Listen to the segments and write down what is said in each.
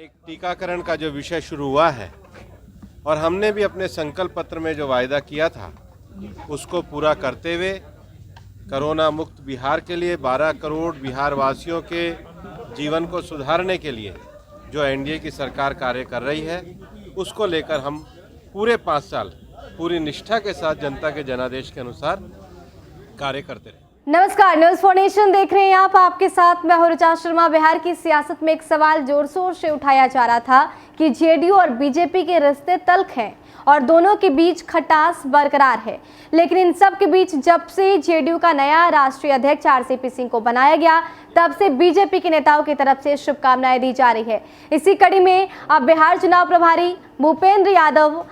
एक टीकाकरण का जो विषय शुरू हुआ है और हमने भी अपने संकल्प पत्र में जो वायदा किया था उसको पूरा करते हुए कोरोना मुक्त बिहार के लिए 12 करोड़ बिहार वासियों के जीवन को सुधारने के लिए जो एनडीए की सरकार कार्य कर रही है उसको लेकर हम पूरे 5 साल पूरी निष्ठा के साथ जनता के जनादेश के अनुसार कार्य करते रहे। नमस्कार, न्यूज फॉर नेशन देख रहे हैं आप। आपके साथ मैं हूं ऋचा शर्मा। बिहार की सियासत में एक सवाल जोर शोर से उठाया जा रहा था कि जेडीयू और बीजेपी के रिश्ते तल्ख हैं और दोनों के बीच खटास बरकरार है। लेकिन इन सब के बीच जब से जेडीयू का नया राष्ट्रीय अध्यक्ष आरसीपी सिंह को बनाया गया तब से बीजेपी के नेताओं की तरफ से शुभकामनाएं दी जा रही है। इसी कड़ी में अब बिहार चुनाव प्रभारी भूपेंद्र यादव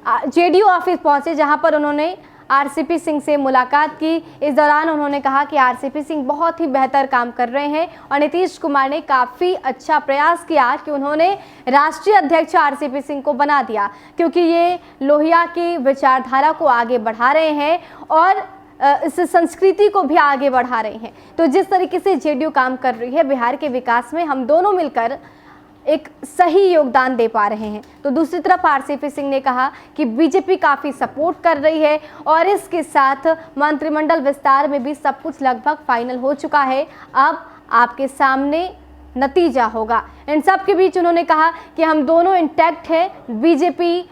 जेडीयू ऑफिस पहुंचे, जहां पर उन्होंने आरसीपी सिंह से मुलाकात की। इस दौरान उन्होंने कहा कि आरसीपी सिंह बहुत ही बेहतर काम कर रहे हैं और नीतीश कुमार ने काफ़ी अच्छा प्रयास किया कि उन्होंने राष्ट्रीय अध्यक्ष आरसीपी सिंह को बना दिया, क्योंकि ये लोहिया की विचारधारा को आगे बढ़ा रहे हैं और इस संस्कृति को भी आगे बढ़ा रहे हैं। तो जिस तरीके से जेडीयू काम कर रही है बिहार के विकास में, हम दोनों मिलकर एक सही योगदान दे पा रहे हैं। तो दूसरी तरफ आरसीपी सिंह ने कहा कि बीजेपी काफ़ी सपोर्ट कर रही है और इसके साथ मंत्रिमंडल विस्तार में भी सब कुछ लगभग फाइनल हो चुका है। अब आपके सामने नतीजा होगा। इन सब के बीच उन्होंने कहा कि हम दोनों इंटैक्ट हैं, बीजेपी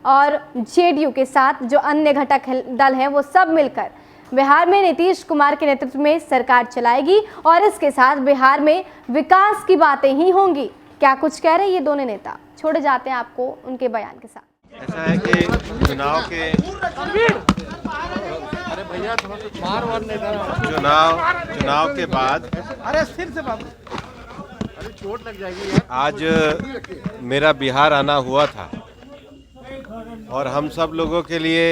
और जेडीयू के साथ जो अन्य घटक दल हैं वो सब मिलकर बिहार में नीतीश कुमार के नेतृत्व में सरकार चलाएगी और इसके साथ बिहार में विकास की बातें ही होंगी। क्या कुछ कह रहे हैं ये दोनों नेता, छोड़े जाते हैं आपको उनके बयान के साथ। ऐसा है कि चुनाव के बाद आज मेरा बिहार आना हुआ था और हम सब लोगों के लिए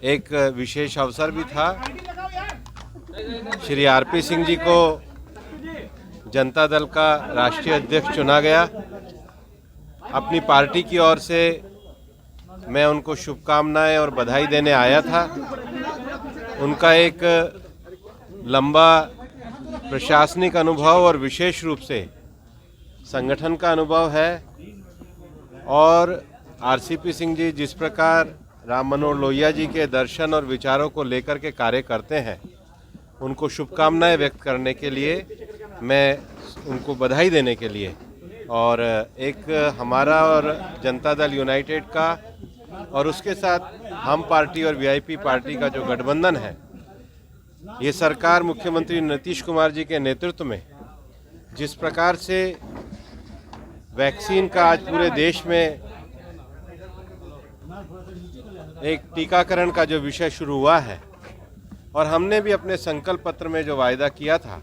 एक विशेष अवसर भी था। श्री आरपी सिंह जी को जनता दल का राष्ट्रीय अध्यक्ष चुना गया। अपनी पार्टी की ओर से मैं उनको शुभकामनाएं और बधाई देने आया था। उनका एक लंबा प्रशासनिक अनुभव और विशेष रूप से संगठन का अनुभव है और आरसीपी सिंह जी जिस प्रकार राम मनोहर लोहिया जी के दर्शन और विचारों को लेकर के कार्य करते हैं, उनको शुभकामनाएं व्यक्त करने के लिए, मैं उनको बधाई देने के लिए और एक हमारा और जनता दल यूनाइटेड का और उसके साथ हम पार्टी और वीआईपी पार्टी का जो गठबंधन है, ये सरकार मुख्यमंत्री नीतीश कुमार जी के नेतृत्व में जिस प्रकार से वैक्सीन का आज पूरे देश में एक टीकाकरण का जो विषय शुरू हुआ है और हमने भी अपने संकल्प पत्र में जो वायदा किया था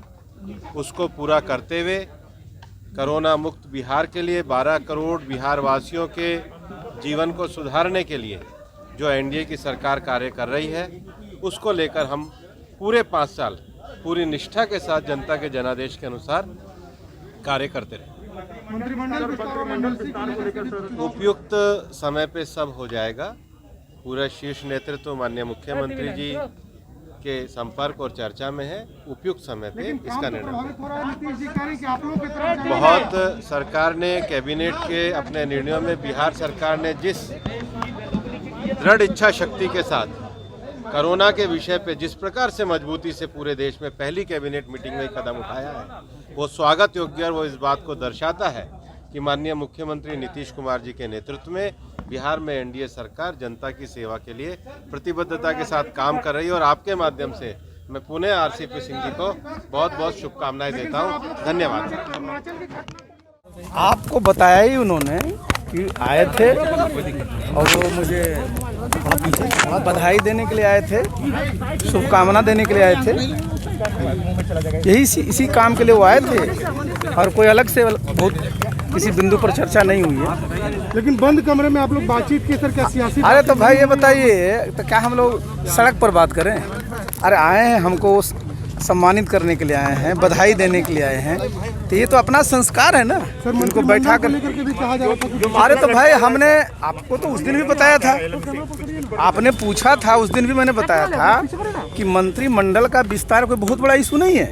उसको पूरा करते हुए कोरोना मुक्त बिहार के लिए 12 करोड़ बिहार वासियों के जीवन को सुधारने के लिए जो एनडीए की सरकार कार्य कर रही है उसको लेकर हम पूरे 5 साल पूरी निष्ठा के साथ जनता के जनादेश के अनुसार कार्य करते रहे। उपयुक्त समय पे सब हो जाएगा। पूरा शीर्ष नेतृत्व माननीय मुख्यमंत्री जी के संपर्क और चर्चा में है। उपयुक्त समय पे इसका निर्णय बहुत सरकार ने कैबिनेट के अपने निर्णयों में बिहार सरकार ने जिस दृढ़ इच्छा शक्ति के साथ कोरोना के विषय पे जिस प्रकार से मजबूती से पूरे देश में पहली कैबिनेट मीटिंग में कदम उठाया है वो स्वागत योग्य और वो इस बात को दर्शाता है कि माननीय मुख्यमंत्री नीतीश कुमार जी के नेतृत्व में बिहार में एनडीए सरकार जनता की सेवा के लिए प्रतिबद्धता के साथ काम कर रही है और आपके माध्यम से मैं पुनः आरसीपी सिंह जी को बहुत बहुत शुभकामनाएं देता हूं। धन्यवाद। आपको बताया ही उन्होंने कि आए थे और वो मुझे बधाई देने के लिए आए थे, शुभकामना देने के लिए आए थे। यही इसी काम के लिए वो आए थे और कोई अलग से बहुत किसी बिंदु पर चर्चा नहीं हुई है। लेकिन बंद कमरे में आप लोग बातचीत किए सर, क्या सियासी? अरे तो भाई ये बताइए, तो क्या हम लोग सड़क पर बात करें? अरे आए हैं, हमको सम्मानित करने के लिए आए हैं, बधाई देने के लिए आए हैं, तो ये तो अपना संस्कार है ना। सर उनको बैठा कर भी कहा जा रहा था। अरे तो भाई हमने आपको तो उस दिन भी बताया था, आपने पूछा था, उस दिन भी मैंने बताया था कि मंत्रिमंडल का विस्तार कोई बहुत बड़ा इशू नहीं है।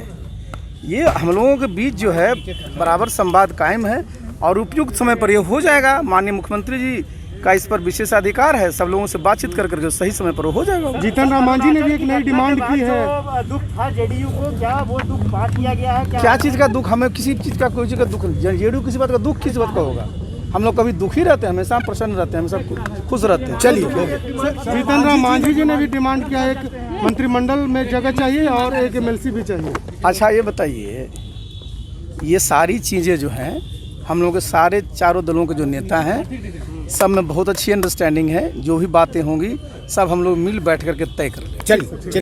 ये हम लोगों के बीच जो है बराबर संवाद कायम है और उपयुक्त समय पर ये हो जाएगा। माननीय मुख्यमंत्री जी का इस पर विशेष अधिकार है, सब लोगों से बातचीत कर करके सही समय पर हो जाएगा। जीतन राम मांझी ने भी एक नई डिमांड की है। दुख था जेडीयू को, क्या वो दुख बात किया गया है? क्या चीज़ का दुख? हमें किसी चीज़ का, कोई चीज़ का दुख नहीं। जेडीयू किसी बात का दुख किस बात का होगा? हम लोग कभी दुखी रहते हैं, हमेशा प्रसन्न रहते हैं, हमेशा खुश रहते हैं। चलिए, जीतन राम मांझी जी ने भी डिमांड किया है, एक मंत्रिमंडल में जगह चाहिए और एक एमएलसी भी चाहिए। अच्छा ये बताइए, ये सारी चीज़ें जो हैं हम लोग के सारे चारों दलों के जो नेता हैं सब में बहुत अच्छी अंडरस्टैंडिंग है। जो भी बातें होंगी सब हम लोग मिल बैठ करके तय कर लें। चलिए।